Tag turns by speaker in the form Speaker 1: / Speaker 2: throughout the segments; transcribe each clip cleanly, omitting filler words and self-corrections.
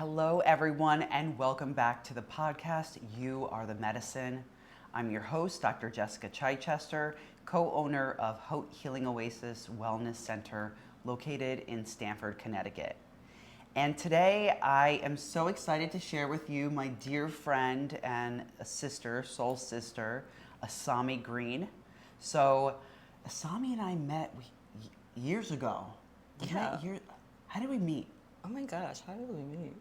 Speaker 1: Hello, everyone, and welcome back to the podcast, You Are the Medicine. I'm your host, Dr. Jessica Chichester, co-owner of Haute Healing Oasis Wellness Center, located in Stamford, Connecticut. And today, I am so excited to share with you my dear friend and a sister, soul sister, Asami Green. So, Asami and I met years ago.
Speaker 2: Yeah.
Speaker 1: How did we meet?
Speaker 2: Oh my gosh, how did we meet?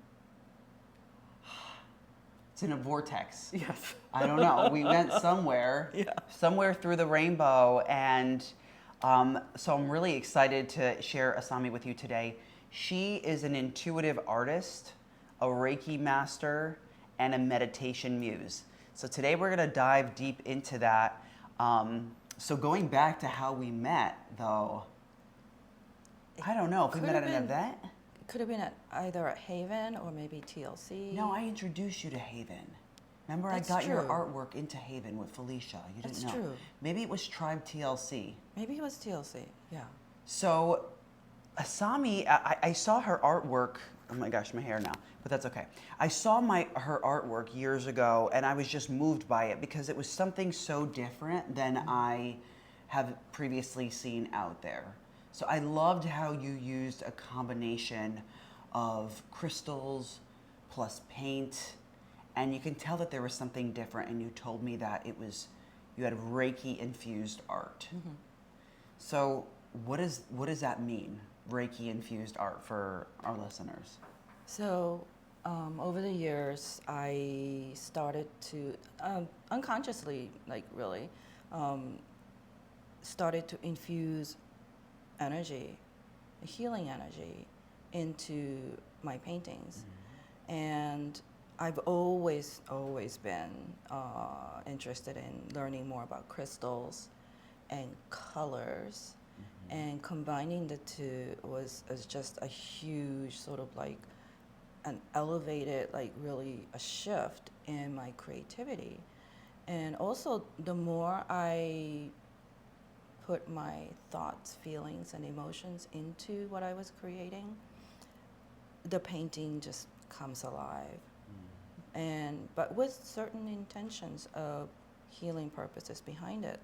Speaker 1: It's in a vortex.
Speaker 2: Yes.
Speaker 1: I don't know. We went somewhere, somewhere through the rainbow. And so I'm really excited to share Asami with you today. She is an intuitive artist, a Reiki master, and a meditation muse. So today we're going to dive deep into that. So going back to how we met, though, I don't know if we met at an event.
Speaker 2: Could have been at either at Haven or maybe TLC.
Speaker 1: No, I introduced you to Haven. Remember,
Speaker 2: That's
Speaker 1: I got your
Speaker 2: true.
Speaker 1: artwork into Haven with Felicia. You didn't
Speaker 2: That's
Speaker 1: know.
Speaker 2: true.
Speaker 1: Maybe it was Tribe TLC.
Speaker 2: Maybe it was TLC, yeah.
Speaker 1: So, Asami, I saw her artwork. Oh my gosh, my hair now, but that's okay. I saw her artwork years ago, and I was just moved by it because it was something so different than I have previously seen out there. So I loved how you used a combination of crystals plus paint, and you can tell that there was something different, and you told me that you had Reiki infused art. Mm-hmm. So what does that mean, Reiki infused art, for our listeners?
Speaker 2: So over the years, I started to, unconsciously, started to infuse energy, healing energy, into my paintings. Mm-hmm. And I've always been interested in learning more about crystals and colors. Mm-hmm. And combining the two was just a huge sort of like an elevated, like really a shift in my creativity. And also the more I put my thoughts, feelings, and emotions into what I was creating, the painting just comes alive. But with certain intentions of healing purposes behind it.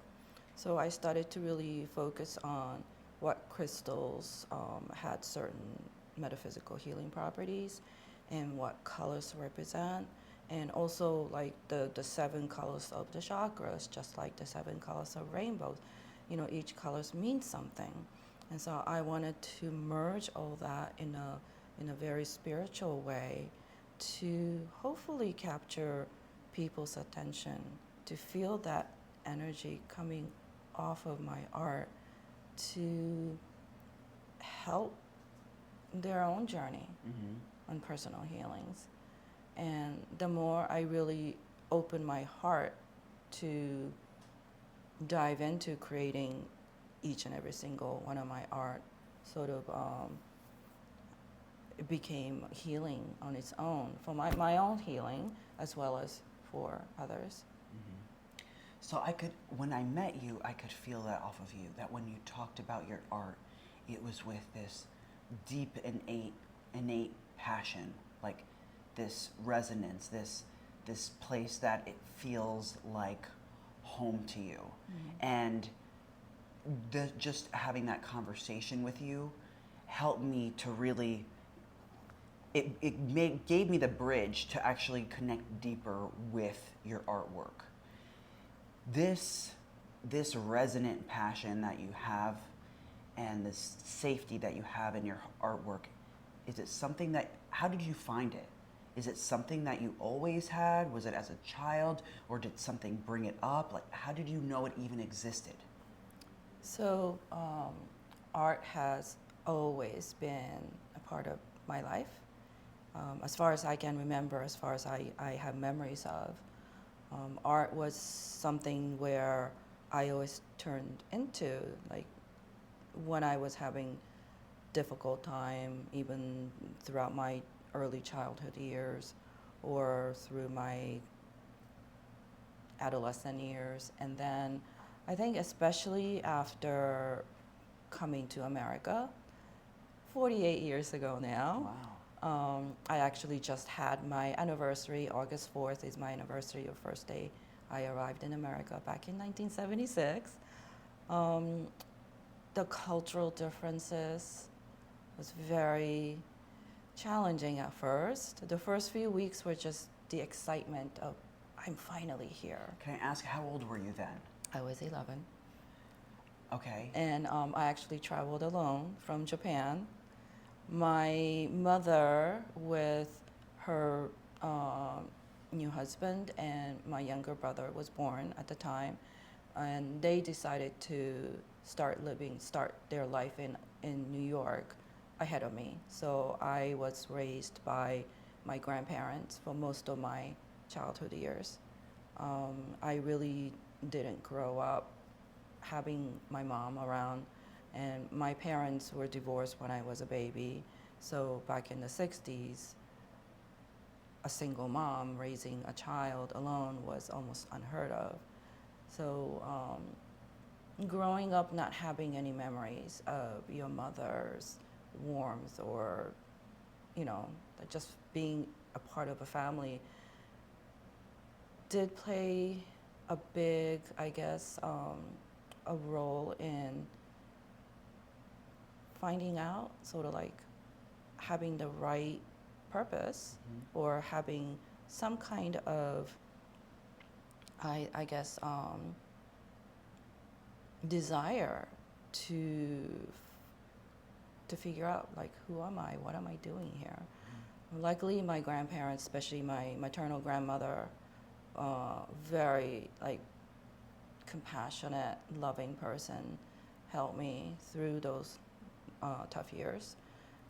Speaker 2: So I started to really focus on what crystals had certain metaphysical healing properties and what colors represent, and also like the 7 colors of the chakras, just like the 7 colors of rainbows. You know, each colors means something. And so I wanted to merge all that in a very spiritual way to hopefully capture people's attention, to feel that energy coming off of my art, to help their own journey on personal healings. And the more I really open my heart to dive into creating each and every single one of my art, sort of it became healing on its own, for my own healing as well as for others.
Speaker 1: Mm-hmm. So when I met you, I could feel that off of you, that when you talked about your art, it was with this deep, innate passion, like this resonance, this place that it feels like home to you. Mm-hmm. And just having that conversation with you helped me to really, gave me the bridge to actually connect deeper with your artwork. This resonant passion that you have and this safety that you have in your artwork, is it something that, how did you find it? Is it something that you always had? Was it as a child, or did something bring it up? Like, how did you know it even existed?
Speaker 2: So art has always been a part of my life. As far as I can remember, as far as I have memories of, art was something where I always turned into, like when I was having difficult time, even throughout my early childhood years or through my adolescent years. And then I think especially after coming to America 48 years ago now.
Speaker 1: Wow.
Speaker 2: I actually just had my anniversary. August 4th is my anniversary of first day I arrived in America back in 1976. Um, the cultural differences was very challenging at first. The first few weeks were just the excitement of, I'm finally here.
Speaker 1: Can I ask, how old were you then?
Speaker 2: I was 11.
Speaker 1: Okay.
Speaker 2: And I actually traveled alone from Japan. My mother, with her new husband, and my younger brother was born at the time, and they decided to start their life in New York ahead of me. So I was raised by my grandparents for most of my childhood years. I really didn't grow up having my mom around, and my parents were divorced when I was a baby. So back in the 60s, a single mom raising a child alone was almost unheard of. So growing up not having any memories of your mother's warmth, or just being a part of a family, did play a big, I guess, a role in finding out, sort of like having the right purpose, or having some kind of, I guess, desire to figure out, like, who am I? What am I doing here? Luckily, my grandparents, especially my maternal grandmother, very like compassionate, loving person, helped me through those tough years.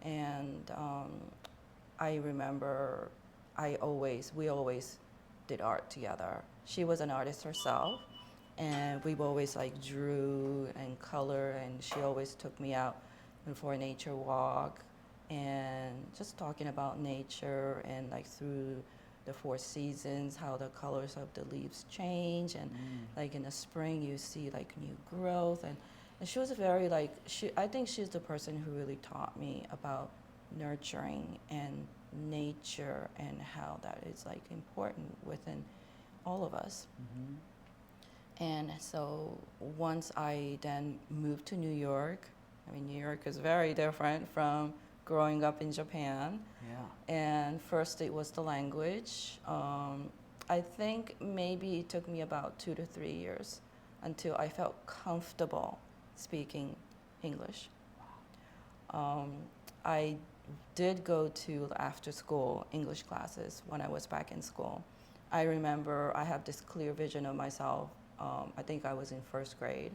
Speaker 2: And I remember we always did art together. She was an artist herself, and we always like drew and color, and she always took me out for a nature walk, and just talking about nature, and like through the 4 seasons, how the colors of the leaves change, and like in the spring you see like new growth, and she was very like, I think she's the person who really taught me about nurturing and nature, and how that is like important within all of us. And so once I then moved to New York, I mean, New York is very different from growing up in Japan.
Speaker 1: Yeah.
Speaker 2: And first it was the language. I think maybe it took me about 2 to 3 years until I felt comfortable speaking English. I did go to after school English classes when I was back in school. I remember I have this clear vision of myself. I think I was in first grade.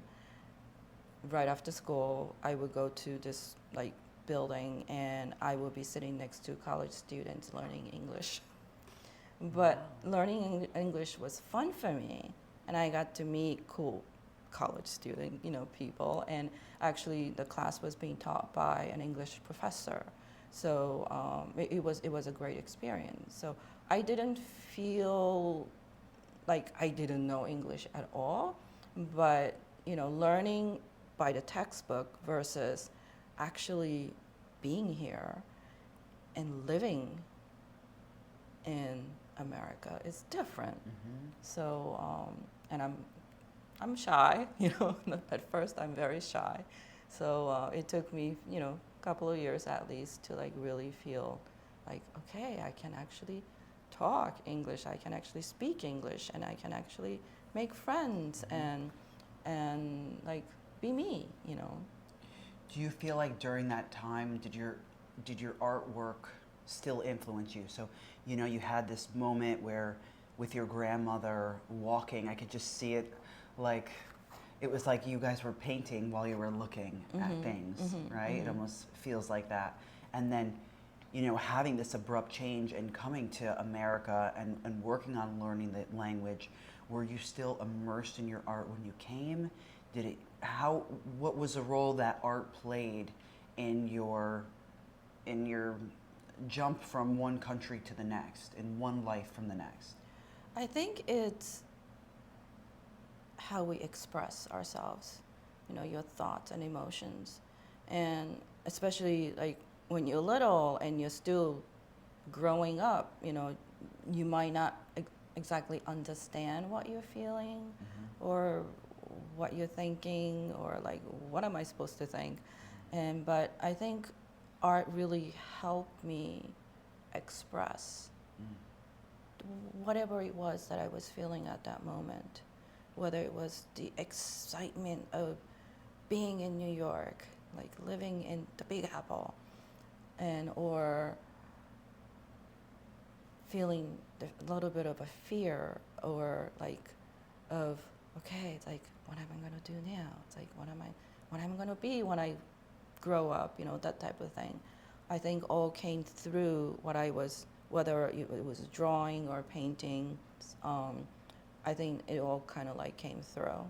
Speaker 2: Right after school, I would go to this like building, and I would be sitting next to college students learning English. But learning English was fun for me, and I got to meet cool college student, people. And actually, the class was being taught by an English professor, so it was a great experience. So I didn't feel like I didn't know English at all, but learning by the textbook versus actually being here and living in America is different. So and I'm shy, at first I'm very shy. So it took me, a couple of years at least to like really feel like, okay, I can actually talk English, I can actually speak English, and I can actually make friends and like be me.
Speaker 1: Do you feel like during that time, did your artwork still influence you? So, you had this moment where with your grandmother walking, I could just see it, like it was like you guys were painting while you were looking at things, right? It almost feels like that. And then, having this abrupt change and coming to America and working on learning the language, were you still immersed in your art when you came? What was the role that art played in your jump from one country to the next, in one life from the next?
Speaker 2: I think it's how we express ourselves, your thoughts and emotions. And especially like when you're little and you're still growing up, you might not exactly understand what you're feeling or what you're thinking, or like, what am I supposed to think? But I think art really helped me express whatever it was that I was feeling at that moment, whether it was the excitement of being in New York, like living in the Big Apple, or feeling a little bit of a fear, or like of, okay, it's like, what am I gonna do now? It's like, what am I gonna be when I grow up? That type of thing. I think all came through what I was, whether it was drawing or painting. I think it all kind of like came through.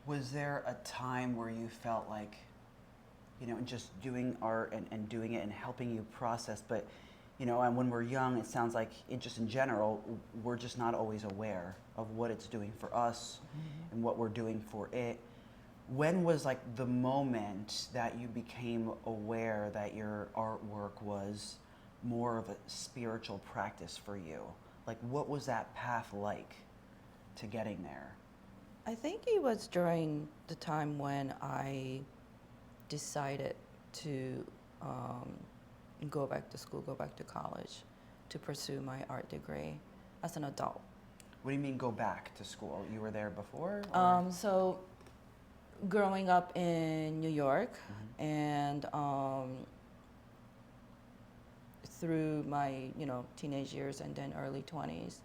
Speaker 1: Was there a time where you felt like, just doing art and doing it and helping you process, but, and when we're young, it sounds like, just in general, we're just not always aware of what it's doing for us and what we're doing for it. When was like the moment that you became aware that your artwork was more of a spiritual practice for you? Like, what was that path like to getting there?
Speaker 2: I think it was during the time when I decided to go back to school, go back to college, to pursue my art degree as an adult.
Speaker 1: What do you mean go back to school? You were there before?
Speaker 2: So growing up in New York, and through my teenage years and then early 20s,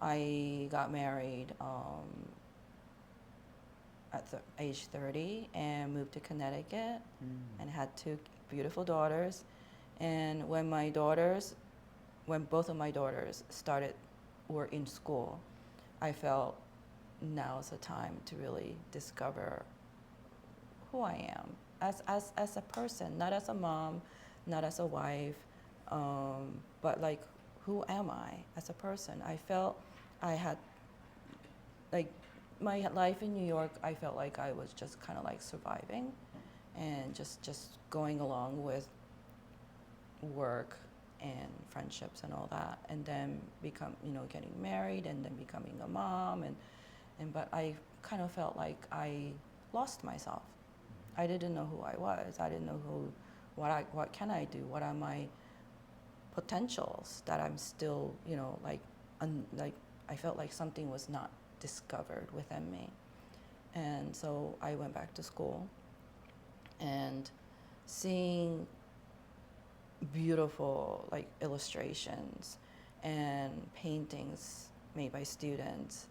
Speaker 2: I got married at age 30 and moved to Connecticut and had 2 beautiful daughters. And when both of my daughters were in school, I felt now's the time to really discover who I am as a person, not as a mom, not as a wife, but like, who am I as a person? I felt I had, like, my life in New York, I felt like I was just kind of like surviving and just going along with work and friendships and all that, and then getting married and then becoming a mom, but I kind of felt like I lost myself. I didn't know who I was. I didn't know what can I do? What are my potentials that I'm still, I felt like something was not discovered within me. And so I went back to school, and seeing beautiful like illustrations and paintings made by students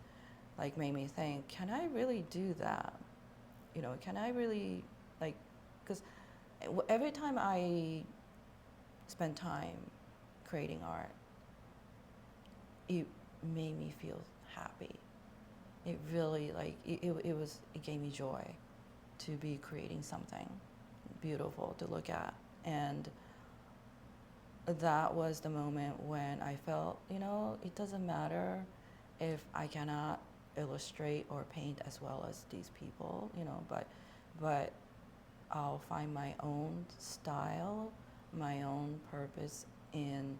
Speaker 2: like made me think, can I really do that? Can I really, like, because every time I spend time creating art, it made me feel happy. It really, like, it gave me joy to be creating something beautiful to look at. And that was the moment when I felt, it doesn't matter if I cannot illustrate or paint as well as these people, but I'll find my own style, my own purpose in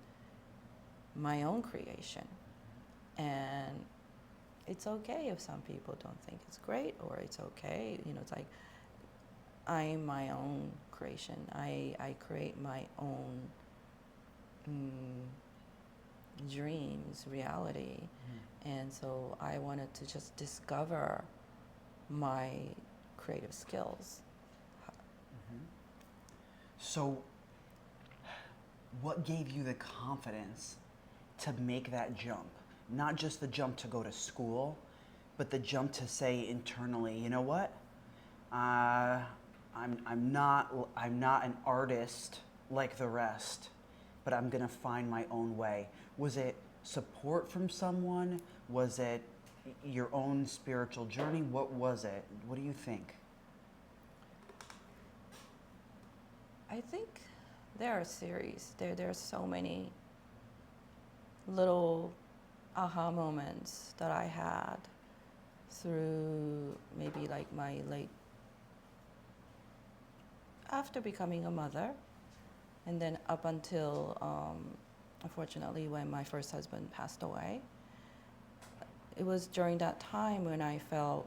Speaker 2: my own creation. And it's okay if some people don't think it's great, or it's okay, it's like, I'm my own creation. I create my own dreams, reality. And so I wanted to just discover my creative skills.
Speaker 1: So what gave you the confidence to make that jump? Not just the jump to go to school, but the jump to say internally, you know what? I'm not an artist like the rest, but I'm gonna find my own way. Was it support from someone? Was it your own spiritual journey? What was it? What do you think?
Speaker 2: I think there are series. There are so many little aha moments that I had through maybe like my after becoming a mother, And then up until, unfortunately, when my first husband passed away, it was during that time when I felt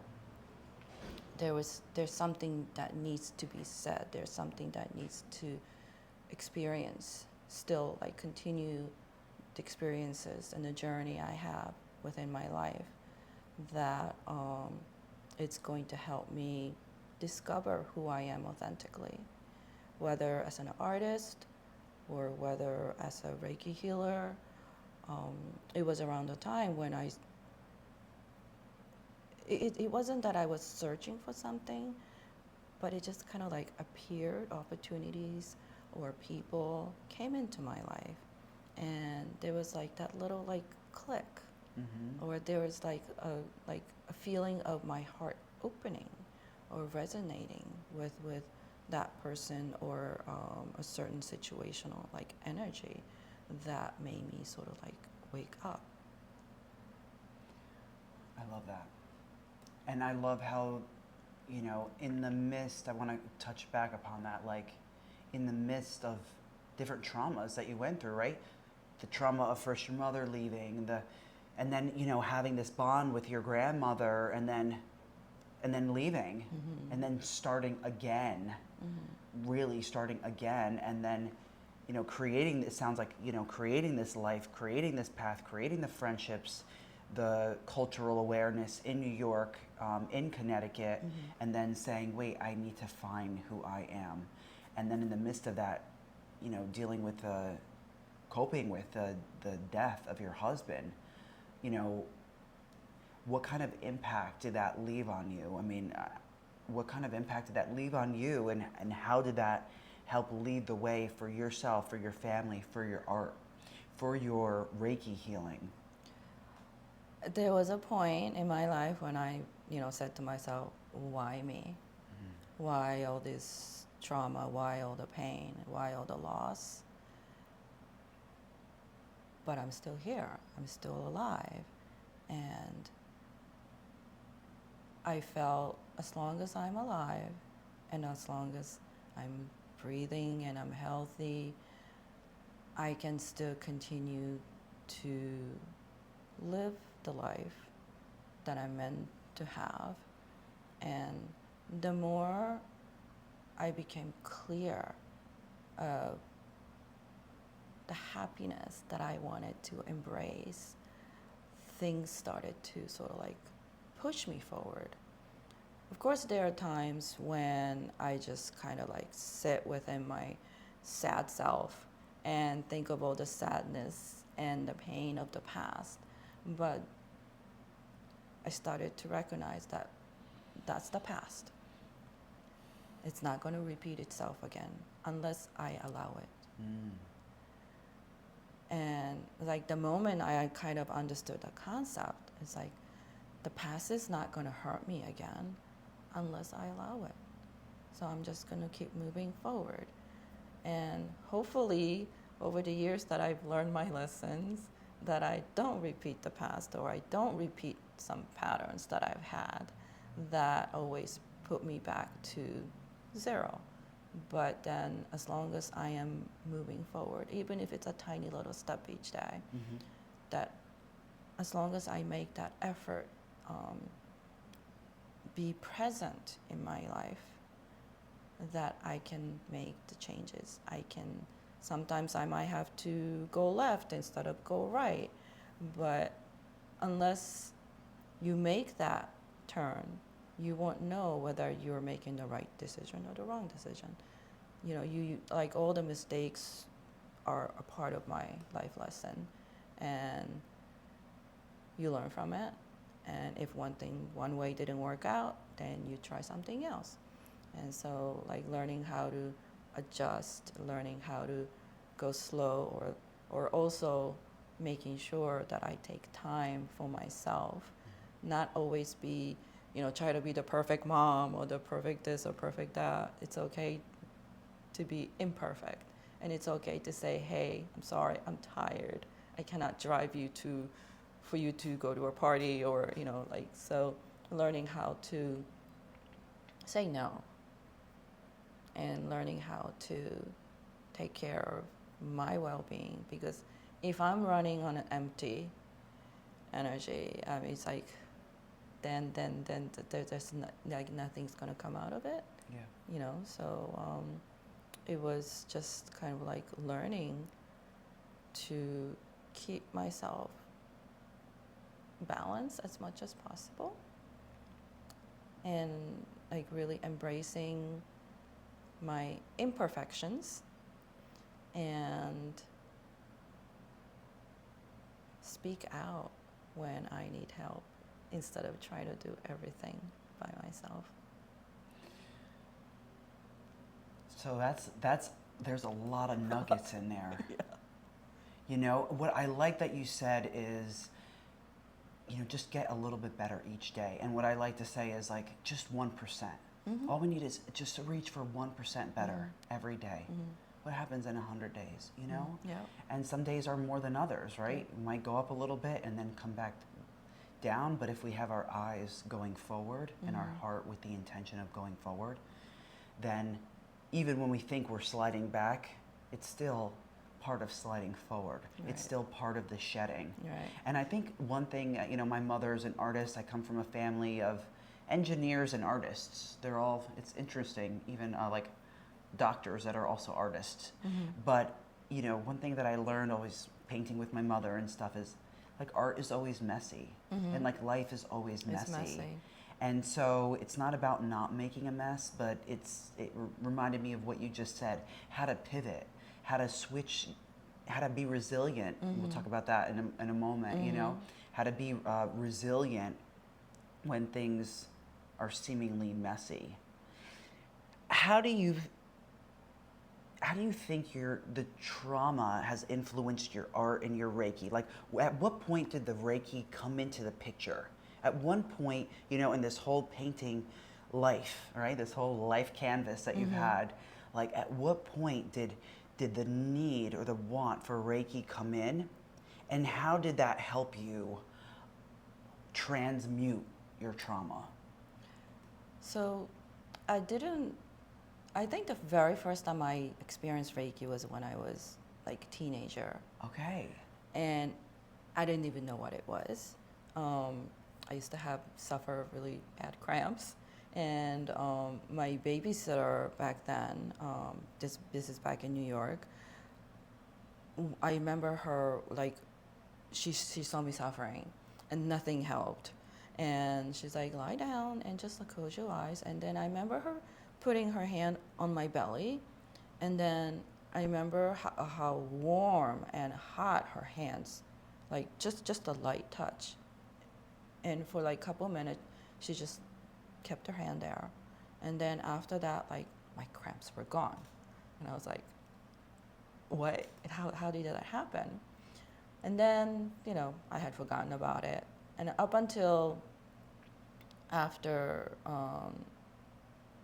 Speaker 2: there's something that needs to be said. There's something that needs to experience, still like continue the experiences and the journey I have within my life, that it's going to help me discover who I am authentically, whether as an artist or whether as a Reiki healer. It was around the time when it wasn't that I was searching for something, but it just kind of like appeared, opportunities or people came into my life, and there was like that little like click, or there was like a feeling of my heart opening or resonating with that person, or a certain situational like energy that made me sort of like wake up.
Speaker 1: I love that. And I love how, you know, in the midst, I want to touch back upon that, like in the midst of different traumas that you went through, right? The trauma of first your mother leaving, and then, you know, having this bond with your grandmother, and then leaving, and then starting again, really starting again, and then, you know, creating, it sounds like, you know, creating this life, creating this path, creating the friendships, the cultural awareness in New York, in Connecticut, and then saying, wait, I need to find who I am. And then in the midst of that, you know, dealing with coping with the death of your husband, you know, what kind of impact did that leave on you? I mean, what kind of impact did that leave on you, and how did that help lead the way for yourself, for your family, for your art, for your Reiki healing?
Speaker 2: There was a point in my life when I, you know, said to myself, why me? Why all this trauma? Why all the pain? Why all the loss? But I'm still here. I'm still alive. And I felt as long as I'm alive and as long as I'm breathing and I'm healthy, I can still continue to live the life that I'm meant to have. And the more I became clear of the happiness that I wanted to embrace, things started to sort of like push me forward. Of course, there are times when I just kind of like sit within my sad self and think of all the sadness and the pain of the past. But I started to recognize that that's the past. It's not going to repeat itself again unless I allow it. And like the moment I kind of understood the concept, it's like the past is not going to hurt me again unless I allow it. So I'm just going to keep moving forward. And hopefully over the years that I've learned my lessons, that I don't repeat the past, or I don't repeat some patterns that I've had that always put me back to zero. But then as long as I am moving forward, even if it's a tiny little step each day, that as long as I make that effort, be present in my life, that I can make the changes. Sometimes I might have to go left instead of go right, but unless you make that turn, you won't know whether you're making the right decision or the wrong decision. You know, you like all the mistakes are a part of my life lesson, and you learn from it. And if one way didn't work out, then you try something else. And so like learning how to adjust, learning how to go slow, or also making sure that I take time for myself, not always be, you know, try to be the perfect mom or the perfect this or perfect that. It's okay to be imperfect, and it's okay to say, hey, I'm sorry, I'm tired, I cannot drive you for you to go to a party, or, you know, like, so learning how to say no, and learning how to take care of my well-being, because if I'm running on an empty energy, it's like then there's like nothing's gonna come out of it.
Speaker 1: Yeah.
Speaker 2: You know, so it was just kind of like learning to keep myself balanced as much as possible, and like really embracing my imperfections and speak out when I need help instead of trying to do everything by myself.
Speaker 1: So that's there's a lot of nuggets in there.
Speaker 2: Yeah.
Speaker 1: You know, what I like that you said is, you know, just get a little bit better each day. And what I like to say is like just 1%.
Speaker 2: Mm-hmm.
Speaker 1: All we need is just to reach for 1% better every day.
Speaker 2: Mm-hmm.
Speaker 1: What happens in 100 days, you know?
Speaker 2: Yeah.
Speaker 1: And some days are more than others, right? We might go up a little bit and then come back down, but if we have our eyes going forward and our heart with the intention of going forward, then even when we think we're sliding back, it's still part of sliding forward.
Speaker 2: Right.
Speaker 1: It's still part of the shedding.
Speaker 2: Right.
Speaker 1: And I think one thing, you know, my mother's an artist. I come from a family of engineers and artists. They're all, it's interesting, even like doctors that are also artists. But, you know, one thing that I learned always painting with my mother and stuff is like art is always messy. And like life is always
Speaker 2: It's messy.
Speaker 1: And so it's not about not making a mess, but it reminded me of what you just said, how to pivot, how to switch, how to be resilient. We'll talk about that in a moment, you know, how to be resilient when things are seemingly messy. How do you think the trauma has influenced your art and your Reiki? Like, at what point did the Reiki come into the picture? At one point, you know, in this whole painting life, right? This whole life canvas that you've had, like, at what point did the need or the want for Reiki come in? And how did that help you transmute your trauma?
Speaker 2: So I think the very first time I experienced Reiki was when I was like a teenager.
Speaker 1: Okay.
Speaker 2: And I didn't even know what it was. I used to suffer really bad cramps. And my babysitter back then, this is back in New York, I remember her, like, she saw me suffering and nothing helped. And she's like, lie down and just close your eyes. And then I remember her putting her hand on my belly. And then I remember how warm and hot her hands, like just a light touch. And for like a couple minutes, she just kept her hand there. And then after that, like, my cramps were gone. And I was like, what? How did that happen? And then, you know, I had forgotten about it. And up until after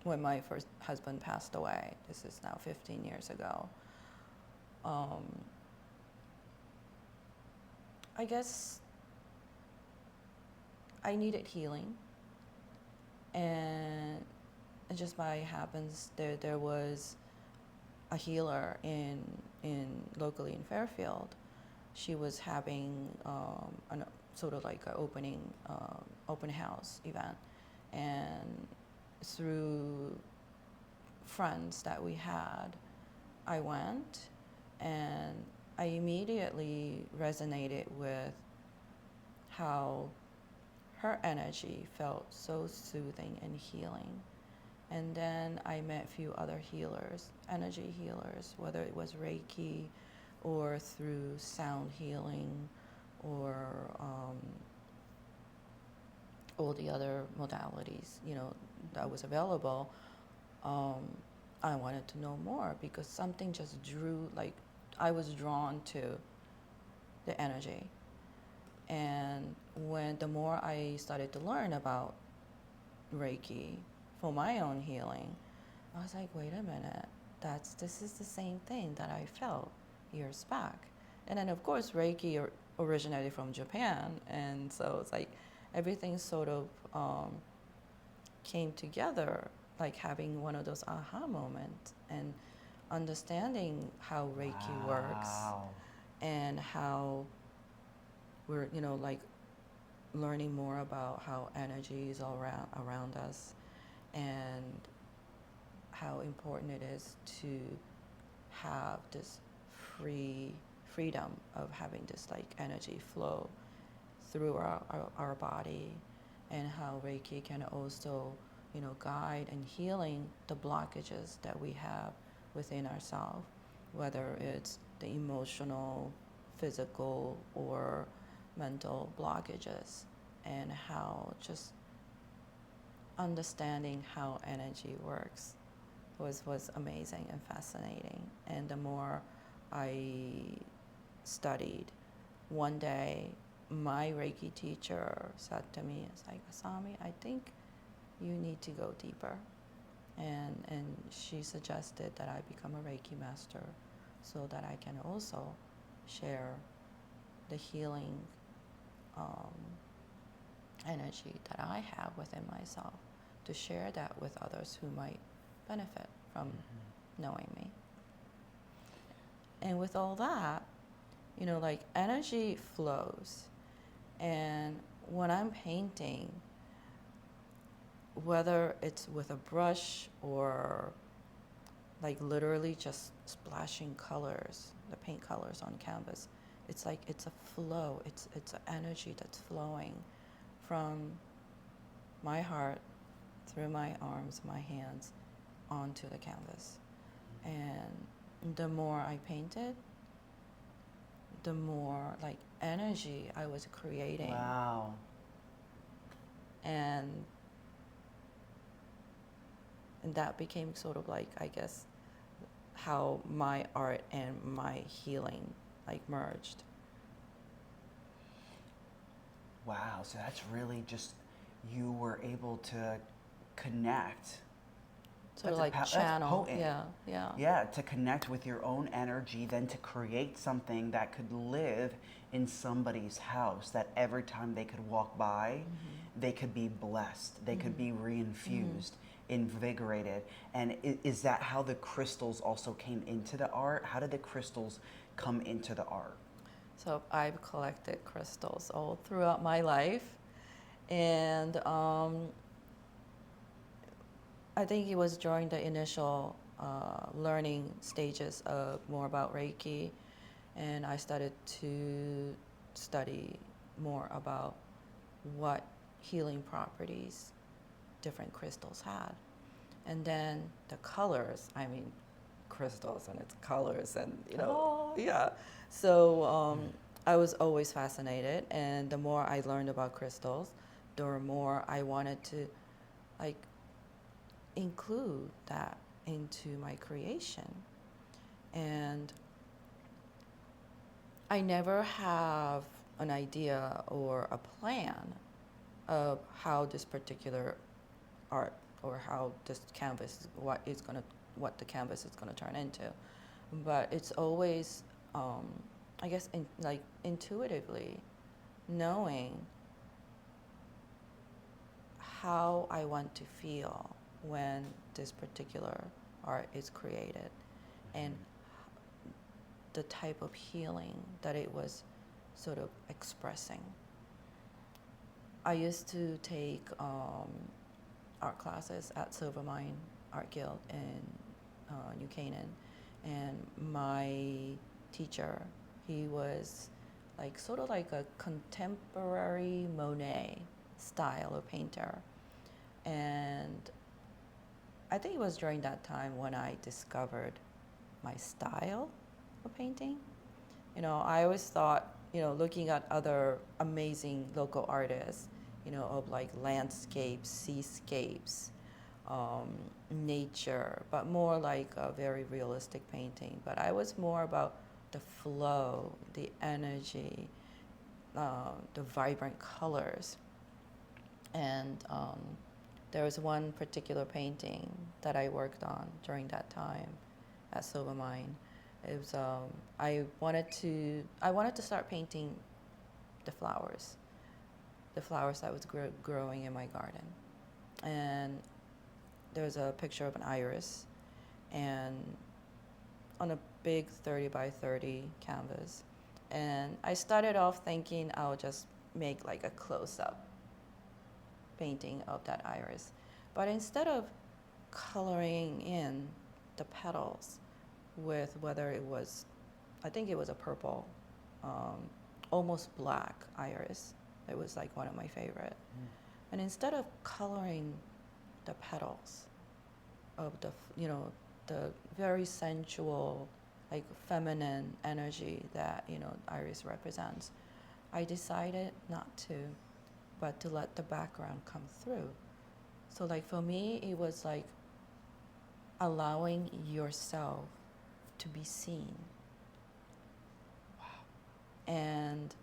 Speaker 2: when my first husband passed away, this is now 15 years ago, I guess I needed healing. And it just by happens, there was a healer locally in Fairfield. She was having sort of like an open house event, and through friends that we had, I went, and I immediately resonated with how her energy felt so soothing and healing. And then I met a few other healers, energy healers, whether it was Reiki or through sound healing or all the other modalities, you know, that was available. I wanted to know more because something just drew, like, I was drawn to the energy. And the more I started to learn about Reiki for my own healing, I was like, wait a minute, this is the same thing that I felt years back. And then of course Reiki originated from Japan, and so it's like everything sort of came together, like having one of those aha moments. And understanding how Reiki works
Speaker 1: Wow.
Speaker 2: and how we're, like learning more about how energy is all around us and how important it is to have this freedom of having this like energy flow through our body, and how Reiki can also, guide and healing the blockages that we have within ourselves, whether it's the emotional, physical, or mental blockages, and how just understanding how energy works was amazing and fascinating. And the more I studied, one day my Reiki teacher said to me, it's like, Asami, I think you need to go deeper. And she suggested that I become a Reiki master so that I can also share the healing energy that I have within myself, to share that with others who might benefit from knowing me. And with all that, like energy flows. And when I'm painting, whether it's with a brush or like literally just splashing colors, the paint colors on canvas, it's like it's a flow, it's an energy that's flowing from my heart through my arms, my hands, onto the canvas. And the more I painted, the more like energy I was creating.
Speaker 1: Wow.
Speaker 2: And that became sort of like, I guess, how my art and my healing like merged.
Speaker 1: Wow, so that's really just, you were able to connect.
Speaker 2: Sort of
Speaker 1: That's
Speaker 2: like channel.
Speaker 1: potent.
Speaker 2: Yeah.
Speaker 1: Yeah, to connect with your own energy, then to create something that could live in somebody's house, that every time they could walk by, they could be blessed, they could be reinfused, invigorated. And is that how the crystals also came into the art? How did the crystals come into the art?
Speaker 2: So I've collected crystals all throughout my life. And I think it was during the initial learning stages of more about Reiki, and I started to study more about what healing properties different crystals had. And then the colors, I mean, crystals and its colors, and yeah. So I was always fascinated, and the more I learned about crystals, the more I wanted to like include that into my creation. And I never have an idea or a plan of how this particular art or how this canvas, what the canvas is gonna turn into. But it's always, I guess, like intuitively knowing how I want to feel when this particular art is created, and the type of healing that it was sort of expressing. I used to take art classes at Silvermine Art Guild in New Canaan, and my teacher, he was like sort of like a contemporary Monet style of painter. And I think it was during that time when I discovered my style of painting. I always thought, looking at other amazing local artists, of like landscapes, seascapes, nature, but more like a very realistic painting. But I was more about the flow, the energy, the vibrant colors. And there was one particular painting that I worked on during that time at Silvermine. It was I wanted to start painting the flowers that was growing in my garden. And there was a picture of an iris, and on a big 30 by 30 canvas. And I started off thinking I'll just make like a close-up painting of that iris. But instead of coloring in the petals with whether it was, I think it was a purple, almost black iris. It was like one of my favorite. And instead of coloring the petals of the, you know, the very sensual, like feminine energy that, you know, iris represents, I decided not to, but to let the background come through. So like for me, it was like allowing yourself to be seen. And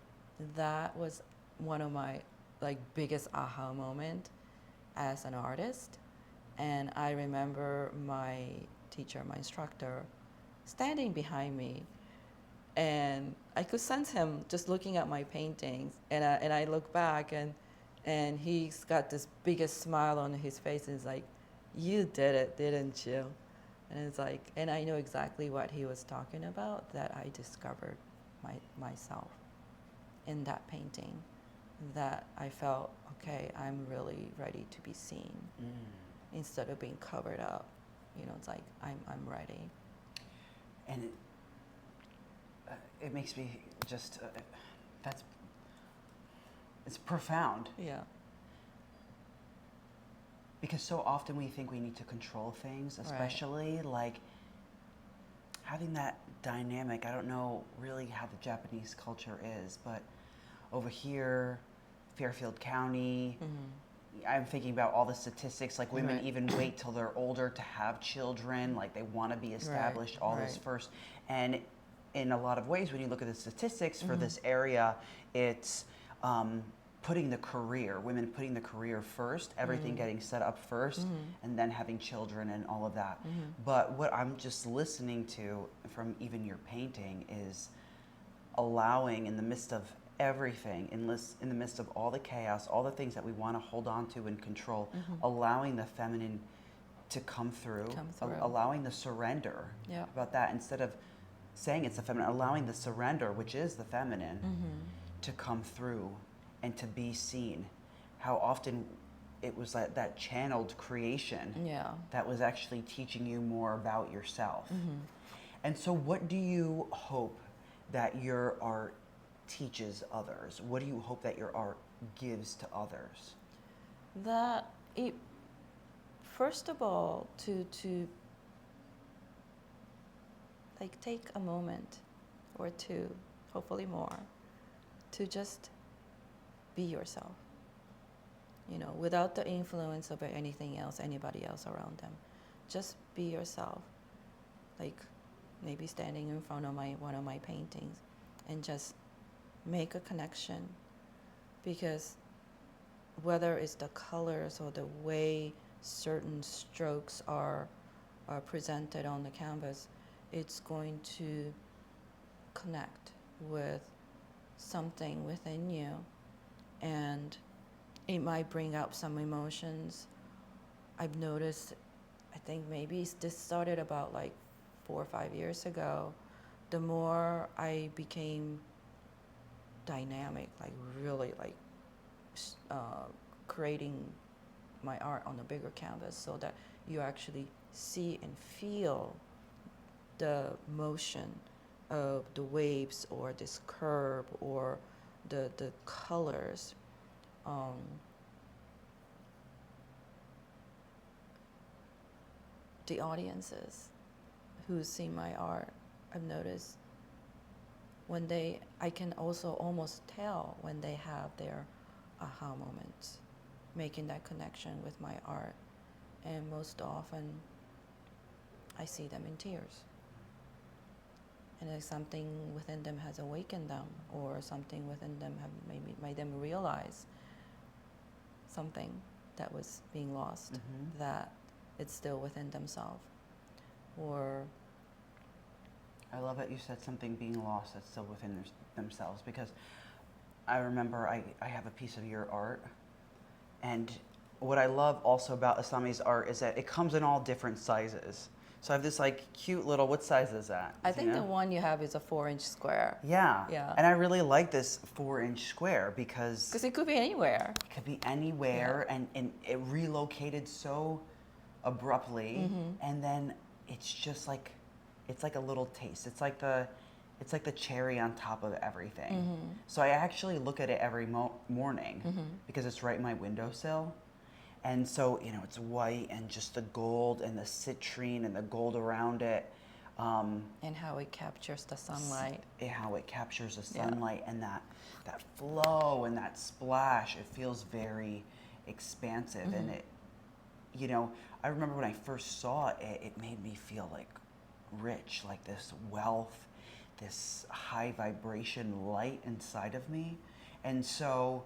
Speaker 2: that was one of my like biggest aha moment as an artist. And I remember my teacher, my instructor, standing behind me, and I could sense him just looking at my paintings. And I look back, and he's got this biggest smile on his face, and he's like, "You did it, didn't you?" And it's like, and I know exactly what he was talking about, that I discovered myself in that painting, that I felt, okay, I'm really ready to be seen. Instead of being covered up, you know, it's like I'm ready.
Speaker 1: And it makes me just it's profound,
Speaker 2: Yeah.
Speaker 1: because so often we think we need to control things, especially like having that dynamic. I don't know really how the Japanese culture is, but over here, Fairfield County, I'm thinking about all the statistics, like women even wait till they're older to have children, like they want to be established, all this first. And in a lot of ways, when you look at the statistics for this area, it's putting the career, women putting the career first, everything getting set up first, and then having children and all of that. But what I'm just listening to from even your painting is allowing, in the midst of everything, in the midst of all the chaos, all the things that we want to hold on to and control, allowing the feminine to come through. Allowing the surrender.
Speaker 2: Yeah.
Speaker 1: About that, instead of saying it's the feminine, allowing the surrender, which is the feminine, to come through and to be seen. How often it was that channeled creation that was actually teaching you more about yourself. And so what do you hope that your art teaches others? What do you hope that your art gives to others?
Speaker 2: That it, first of all, to like take a moment or two, hopefully more, to just be yourself, you know, without the influence of anything else, anybody else around them. Just be yourself. Like maybe standing in front of one of my paintings and just make a connection, because whether it's the colors or the way certain strokes are presented on the canvas, it's going to connect with something within you, and it might bring up some emotions. I've noticed, I think maybe this started about like 4 or 5 years ago. The more I became dynamic, like really like creating my art on a bigger canvas, so that you actually see and feel the motion of the waves or this curve or the colors. The audiences who see my art, I've noticed when I can also almost tell when they have their aha moments, making that connection with my art. And most often, I see them in tears. And if something within them has awakened them, or something within them have maybe made them realize something that was being lost, that it's still within themselves. Or
Speaker 1: I love that you said something being lost that's still within themselves, because I remember I have a piece of your art, and what I love also about Asami's art is that it comes in all different sizes. So I have this like cute little, what size is that?
Speaker 2: I
Speaker 1: Do you
Speaker 2: think the
Speaker 1: know?
Speaker 2: one you have is a 4-inch square.
Speaker 1: Yeah.
Speaker 2: Yeah.
Speaker 1: And I really like this 4-inch square because
Speaker 2: Because it could be anywhere.
Speaker 1: it could be anywhere, and it relocated so abruptly, and then it's just like, it's like a little taste. It's like the cherry on top of everything. So I actually look at it every morning because it's right in my windowsill. And so, you know, it's white and just the gold and the citrine and the gold around it.
Speaker 2: And how it captures the sunlight.
Speaker 1: How it captures the sunlight and that flow and that splash. It feels very expansive. And it, you know, I remember when I first saw it, it made me feel like rich, like this wealth, this high vibration light inside of me. And so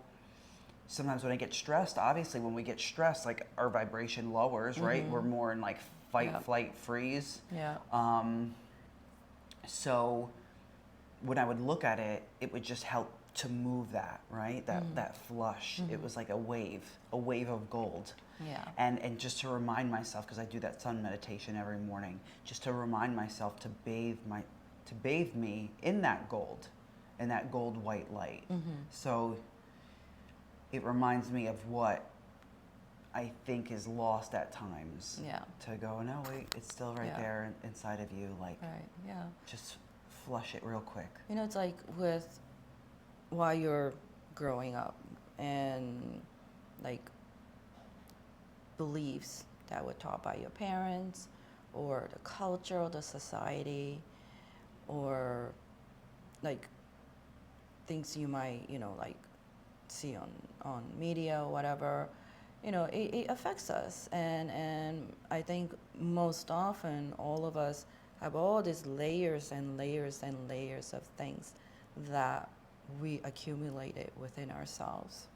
Speaker 1: sometimes when I get stressed, obviously when we get stressed, like our vibration lowers, right? We're more in like fight, flight, freeze.
Speaker 2: Yeah.
Speaker 1: So when I would look at it, it would just help to move that, right? That flush. It was like a wave of gold.
Speaker 2: Yeah.
Speaker 1: And just to remind myself, because I do that sun meditation every morning, just to remind myself to bathe me in that gold white light. So it reminds me of what I think is lost at times.
Speaker 2: Yeah.
Speaker 1: To go, no, wait, it's still right there inside of you. Like,
Speaker 2: Right. Yeah.
Speaker 1: just flush it real quick.
Speaker 2: You know, it's like with while you're growing up and like beliefs that were taught by your parents or the culture or the society or like things you might, you know, like see on media or whatever, you know, it affects us. And I think most often all of us have all these layers and layers and layers of things that we accumulated within ourselves.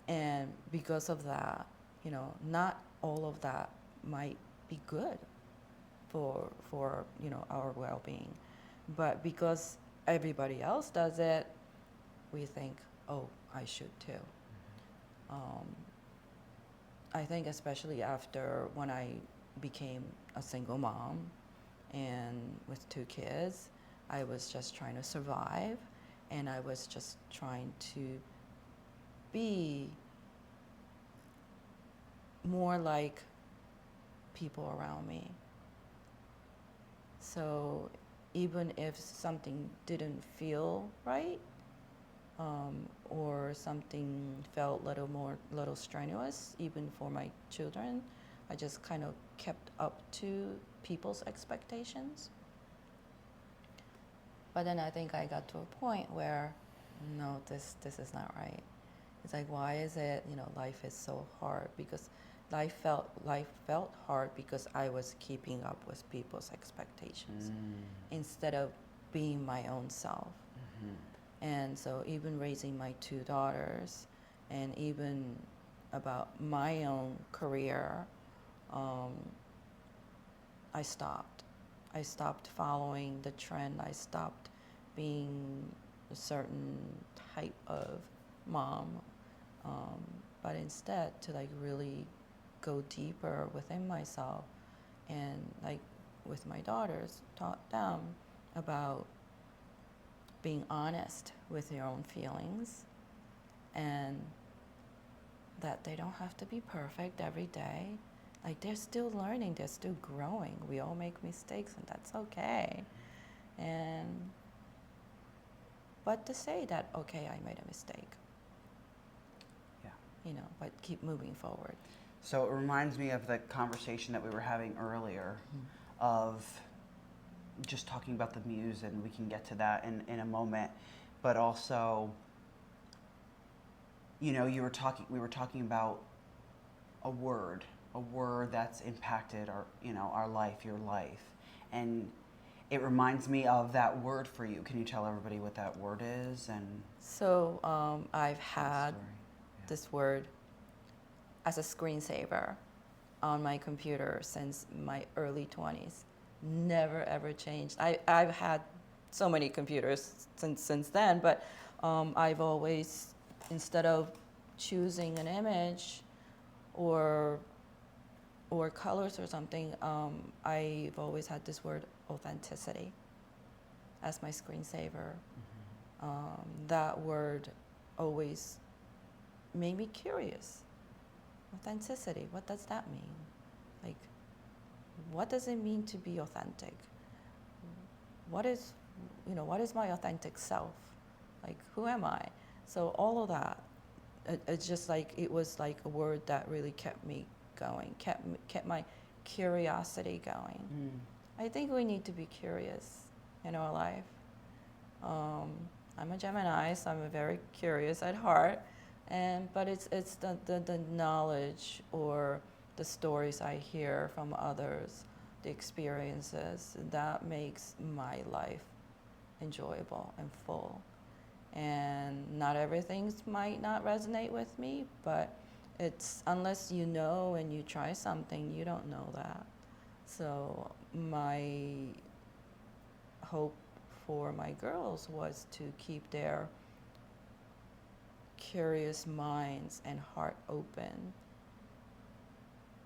Speaker 2: And because of that, you know, not all of that might be good for you know, our well-being. But because everybody else does it, we think, oh, I should too. I think especially after when I became a single mom and with 2 kids, I was just trying to survive, and I was just trying to be more like people around me. So even if something didn't feel right, or something felt little strenuous, even for my children, I just kind of kept up to people's expectations. But then I think I got to a point where, no, this is not right. It's like, why is it, you know, life is so hard? Because life felt hard because I was keeping up with people's expectations instead of being my own self. And so even raising my 2 daughters and even about my own career, I stopped. I stopped following the trend. I stopped being a certain type of mom, but instead to like really go deeper within myself, and like with my daughters, taught them about being honest with your own feelings, and that they don't have to be perfect every day. Like, they're still learning, they're still growing. We all make mistakes, and that's okay. But to say that, okay, I made a mistake.
Speaker 1: Yeah.
Speaker 2: You know, but keep moving forward.
Speaker 1: So it reminds me of the conversation that we were having earlier of just talking about the muse, and we can get to that in a moment. But also, you know, we were talking about a word that's impacted our life, your life. And it reminds me of that word for you. Can you tell everybody what that word is? And
Speaker 2: so I've had this word as a screensaver on my computer since my early 20s. Never ever changed. I've had so many computers since then, but I've always, instead of choosing an image or or colors or something, I've always had this word authenticity as my screensaver. That word always made me curious. Authenticity, what does that mean? Like, what does it mean to be authentic? What is my authentic self? Like, who am I? So all of that, it's just like, it was like a word that really kept me going, kept my curiosity going. I think we need to be curious in our life. I'm a Gemini, so I'm very curious at heart, but it's the knowledge or the stories I hear from others, the experiences, that makes my life enjoyable and full. And not everything might not resonate with me, but it's, unless you know and you try something, you don't know that. So my hope for my girls was to keep their curious minds and heart open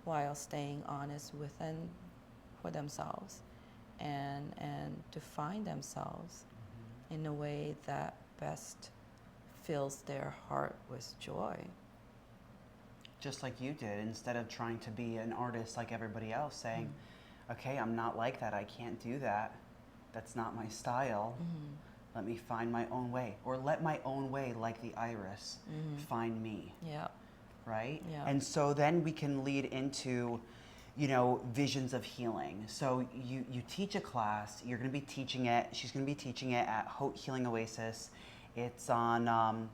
Speaker 2: while staying honest within for themselves, and to find themselves in a way that best fills their heart with joy.
Speaker 1: Just like you did, instead of trying to be an artist like everybody else, saying, okay, I'm not like that, I can't do that, that's not my style, let me find my own way, or let my own way, like the iris, find me.
Speaker 2: Yeah.
Speaker 1: Right?
Speaker 2: Yeah.
Speaker 1: And so then we can lead into, visions of healing. So you teach a class, you're going to be teaching it, she's going to be teaching it at Haute Healing Oasis. It's on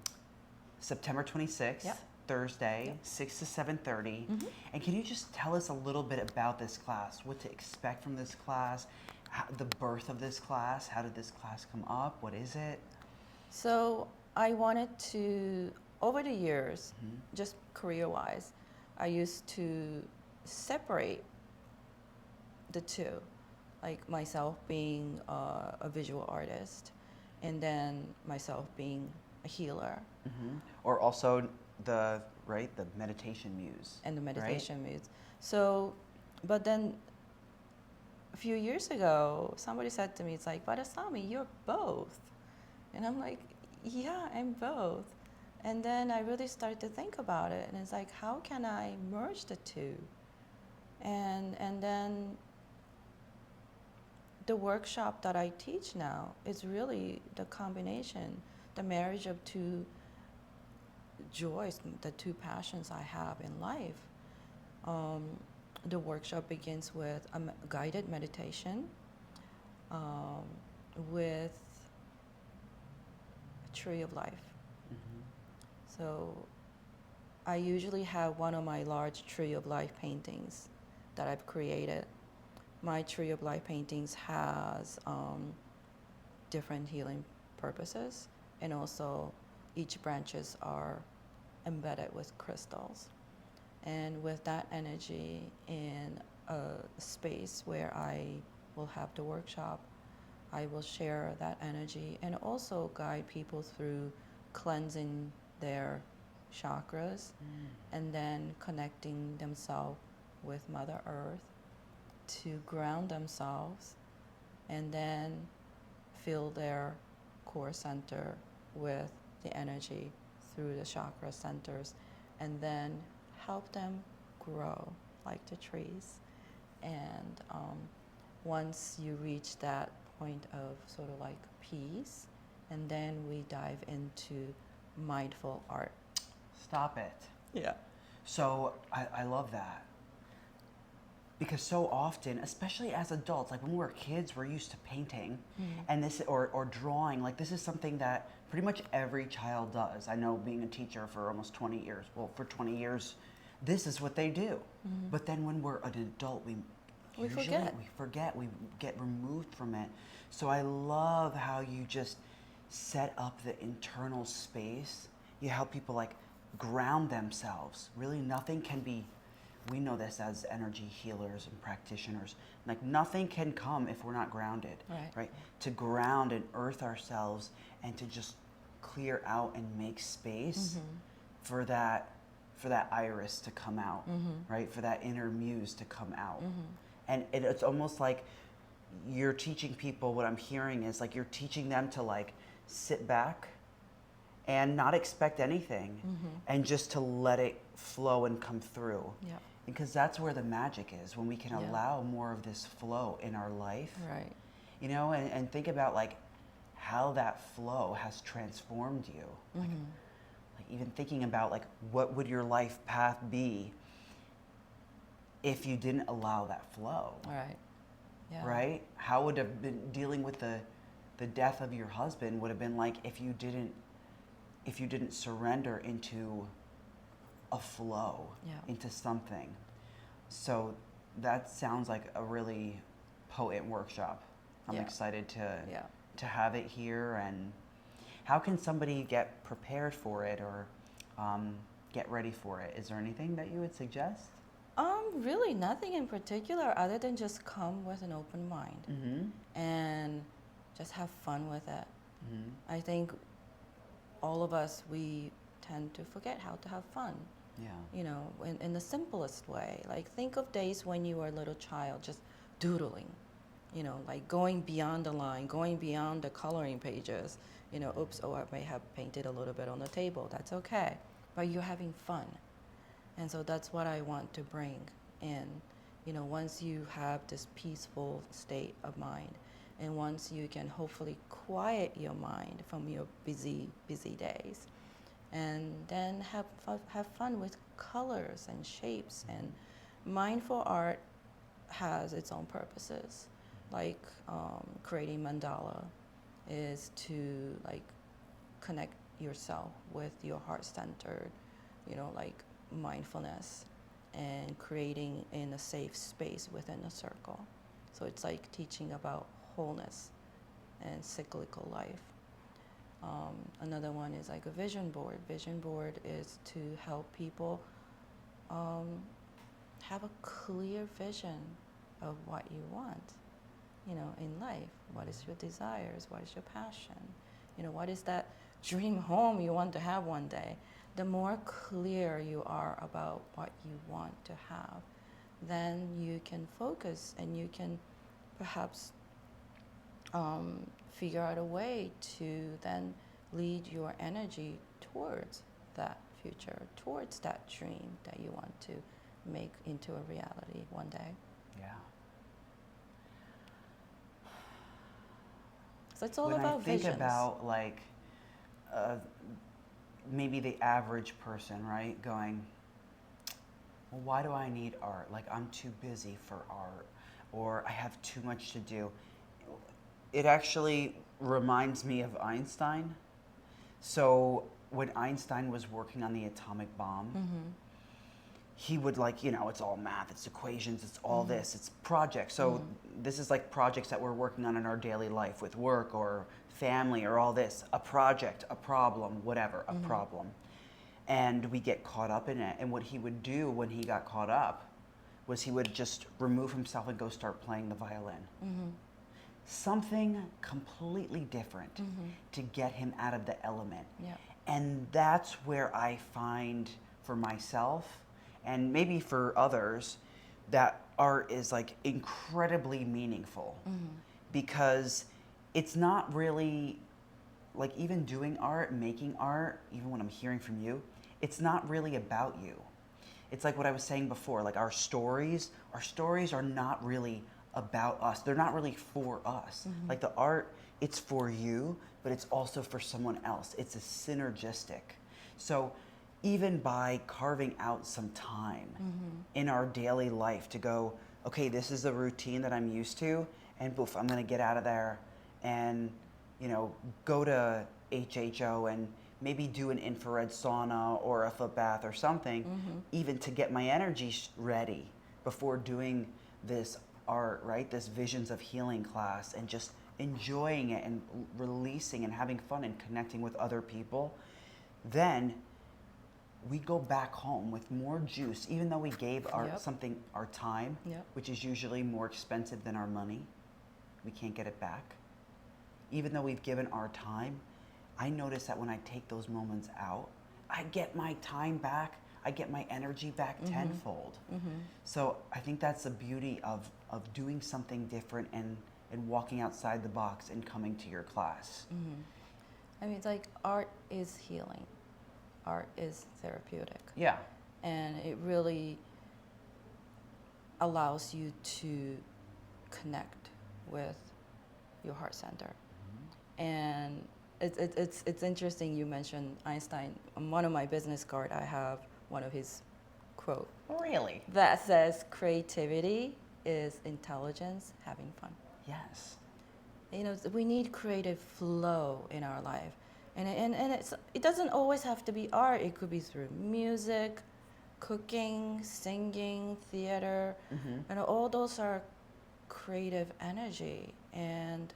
Speaker 1: September 26th,
Speaker 2: Yep.
Speaker 1: Thursday,
Speaker 2: Yep.
Speaker 1: 6 to 7:30. And can you just tell us a little bit about this class, what to expect from this class, the birth of this class, how did this class come up, what is it?
Speaker 2: So I wanted to, over the years, just career-wise, I used to separate the two, like myself being a visual artist, and then myself being a healer.
Speaker 1: Or also the meditation muse.
Speaker 2: And the meditation muse. So, but then a few years ago, somebody said to me, it's like, but Asami, you're both. And I'm like, yeah, I'm both. And then I really started to think about it, and it's like, how can I merge the two? And then the workshop that I teach now is really the combination, the marriage of two joys, the two passions I have in life. The workshop begins with a guided meditation with a tree of life. So I usually have one of my large tree of life paintings that I've created. My tree of life paintings has different healing purposes, and also each branches are embedded with crystals. And with that energy in a space where I will have the workshop, I will share that energy and also guide people through cleansing their chakras and then connecting themselves with Mother Earth to ground themselves, and then fill their core center with the energy through the chakra centers, and then help them grow like the trees. And once you reach that point of sort of like peace, and then we dive into mindful art.
Speaker 1: Stop it.
Speaker 2: Yeah.
Speaker 1: So I love that. Because so often, especially as adults, like when we were kids, we're used to painting and this or drawing. Like this is something that pretty much every child does. I know, being a teacher for almost 20 years. Well, for 20 years, this is what they do. But then when we're an adult, we forget, we get removed from it. So I love how you just set up the internal space. You help people like ground themselves. Really, nothing can be, we know this as energy healers and practitioners, like nothing can come if we're not grounded, right? To ground and earth ourselves and to just clear out and make space for that for that iris to come out, right? For that inner muse to come out. And it's almost like you're teaching people, what I'm hearing is like you're teaching them to like sit back and not expect anything and just to let it flow and come through.
Speaker 2: Yeah.
Speaker 1: Because that's where the magic is, when we can
Speaker 2: Yeah.
Speaker 1: allow more of this flow in our life.
Speaker 2: Right.
Speaker 1: You know, and think about like how that flow has transformed you. Like even thinking about like what would your life path be if you didn't allow that flow.
Speaker 2: Right. Yeah.
Speaker 1: Right? How would have been dealing with the death of your husband would have been like if you didn't surrender into a flow,
Speaker 2: Yeah.
Speaker 1: into something. So that sounds like a really potent workshop. I'm
Speaker 2: Yeah.
Speaker 1: excited
Speaker 2: Yeah.
Speaker 1: to have it here. And how can somebody get prepared for it or get ready for it? Is there anything that you would suggest?
Speaker 2: Really nothing in particular other than just come with an open mind and just have fun with it. I think all of us, we tend to forget how to have fun.
Speaker 1: Yeah.
Speaker 2: You know, in the simplest way. Like think of days when you were a little child just doodling, you know, like going beyond the line, going beyond the coloring pages. You know, oops, oh, I may have painted a little bit on the table. That's okay. But you're having fun. And so that's what I want to bring in. You know, once you have this peaceful state of mind, and once you can hopefully quiet your mind from your busy days, and then have fun with colors and shapes. And mindful art has its own purposes, like creating mandala is to like connect yourself with your heart-centered, you know, like mindfulness, and creating in a safe space within a circle. So it's like teaching about wholeness and cyclical life. Another one is like a vision board. Vision board is to help people have a clear vision of what you want, you know, in life. What is your desires? What is your passion? You know, what is that dream home you want to have one day? The more clear you are about what you want to have, then you can focus and you can perhaps figure out a way to then lead your energy towards that future, towards that dream that you want to make into a reality one day.
Speaker 1: Yeah.
Speaker 2: So it's all
Speaker 1: when
Speaker 2: about
Speaker 1: I think
Speaker 2: visions.
Speaker 1: about like maybe the average person, right, going, well, why do I need art? Like I'm too busy for art, or I have too much to do. It actually reminds me of Einstein. So when Einstein was working on the atomic bomb, he would like, you know, it's all math, it's equations, it's all this, it's projects. So this is like projects that we're working on in our daily life with work or family or all this, a project, a problem, whatever, a problem. And we get caught up in it. And what he would do when he got caught up was he would just remove himself and go start playing the violin. Something completely different to get him out of the element.
Speaker 2: Yeah.
Speaker 1: And that's where I find for myself and maybe for others that art is like incredibly meaningful because it's not really like even doing art, making art, even when I'm hearing from you, it's not really about you. It's like what I was saying before, like our stories are not really about us. They're not really for us. Like the art, it's for you, but it's also for someone else. It's a synergistic. So even by carving out some time in our daily life to go, okay, this is the routine that I'm used to, and poof, I'm gonna get out of there and, you know, go to HHO and maybe do an infrared sauna or a foot bath or something, even to get my energy ready before doing this art, right? This Visions of Healing class, and just enjoying it and releasing and having fun and connecting with other people. Then we go back home with more juice, even though we gave our time, which is usually more expensive than our money. We can't get it back. Even though we've given our time, I notice that when I take those moments out, I get my time back. I get my energy back tenfold. So I think that's the beauty of doing something different and walking outside the box and coming to your class.
Speaker 2: I mean, it's like art is healing, art is therapeutic.
Speaker 1: Yeah.
Speaker 2: And it really allows you to connect with your heart center. And it's interesting you mentioned Einstein. On one of my business cards, I have one of his quote
Speaker 1: Really?
Speaker 2: that says, creativity is intelligence having fun.
Speaker 1: Yes.
Speaker 2: You know, we need creative flow in our life. And it doesn't always have to be art. It could be through music, cooking, singing, theater. And all those are creative energy. And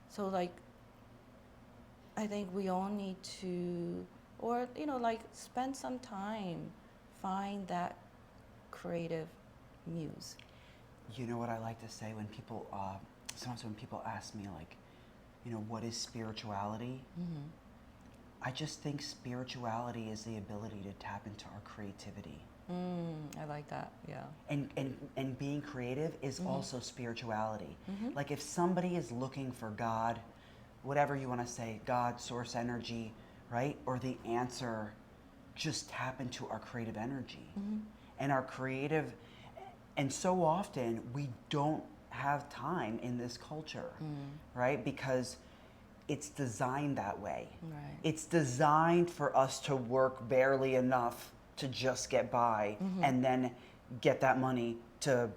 Speaker 2: so, like, I think we all need to, or, you know, like, spend some time, find that creative muse.
Speaker 1: You know what I like to say when people, sometimes when people ask me, like, you know, what is spirituality? I just think spirituality is the ability to tap into our creativity.
Speaker 2: I like that, yeah.
Speaker 1: And being creative is also spirituality. Like if somebody is looking for God, whatever you want to say, God, source energy, right? Or the answer, just tap into our creative energy. And our creative, and so often we don't have time in this culture, right? Because it's designed that way.
Speaker 2: Right.
Speaker 1: It's designed for us to work barely enough to just get by and then get that money to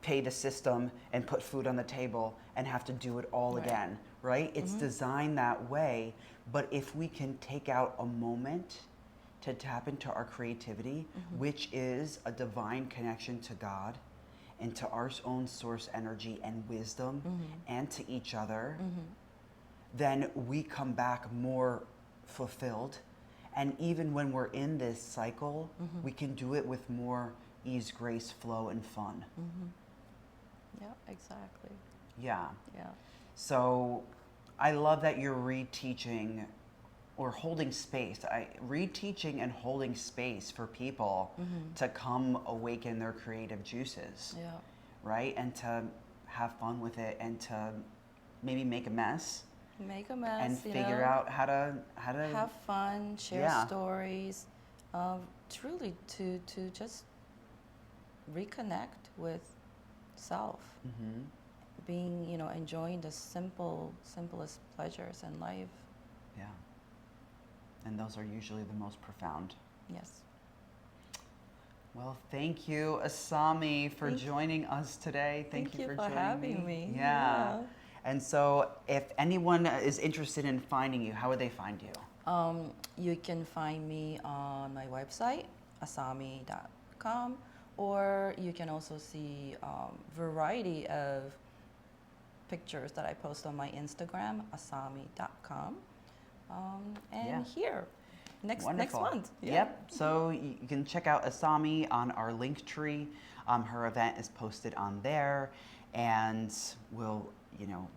Speaker 1: pay the system and put food on the table and have to do it all again, right? It's designed that way. But if we can take out a moment to tap into our creativity, which is a divine connection to God and to our own source energy and wisdom and to each other, then we come back more fulfilled. And even when we're in this cycle, we can do it with more ease, grace, flow, and fun.
Speaker 2: Yeah, exactly.
Speaker 1: Yeah.
Speaker 2: Yeah.
Speaker 1: So I love that you're reteaching or holding space. Reteaching and holding space for people to come awaken their creative juices.
Speaker 2: Yeah.
Speaker 1: Right? And to have fun with it and to maybe make a mess.
Speaker 2: Make a mess,
Speaker 1: And
Speaker 2: you
Speaker 1: figure
Speaker 2: know,
Speaker 1: out how to
Speaker 2: have fun, share
Speaker 1: Yeah.
Speaker 2: stories, truly to just reconnect with self, being, you know, enjoying the simplest pleasures in life.
Speaker 1: Yeah. And those are usually the most profound.
Speaker 2: Yes.
Speaker 1: Well, thank you, Asami, for joining us today. Thank you for joining
Speaker 2: having me.
Speaker 1: Yeah. And so if anyone is interested in finding you, how would they find you?
Speaker 2: You can find me on my website, asami.com, or you can also see variety of pictures that I post on my Instagram, asami.com, and here next month. Yeah.
Speaker 1: Yep. So you can check out Asami on our link tree. Her event is posted on there, and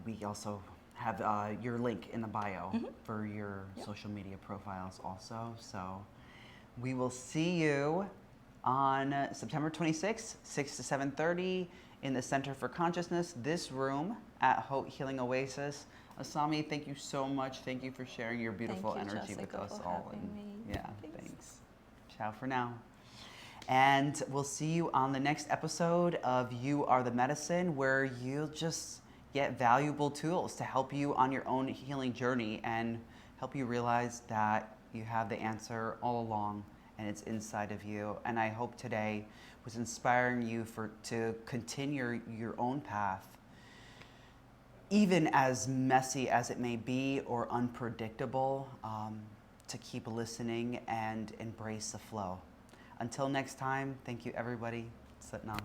Speaker 1: we also have your link in the bio for your social media profiles also. So we will see you on September 26th, 6 to 7:30 in the Center for Consciousness, this room at Haute Healing Oasis. Asami, thank you so much. Thank you for sharing your beautiful energy with us all. Yeah, thanks. Ciao for now. And we'll see you on the next episode of You Are the Medicine, where you'll just get valuable tools to help you on your own healing journey and help you realize that you have the answer all along and it's inside of you. And I hope today was inspiring you to continue your own path, even as messy as it may be or unpredictable, to keep listening and embrace the flow. Until next time, thank you everybody. Sat Nam.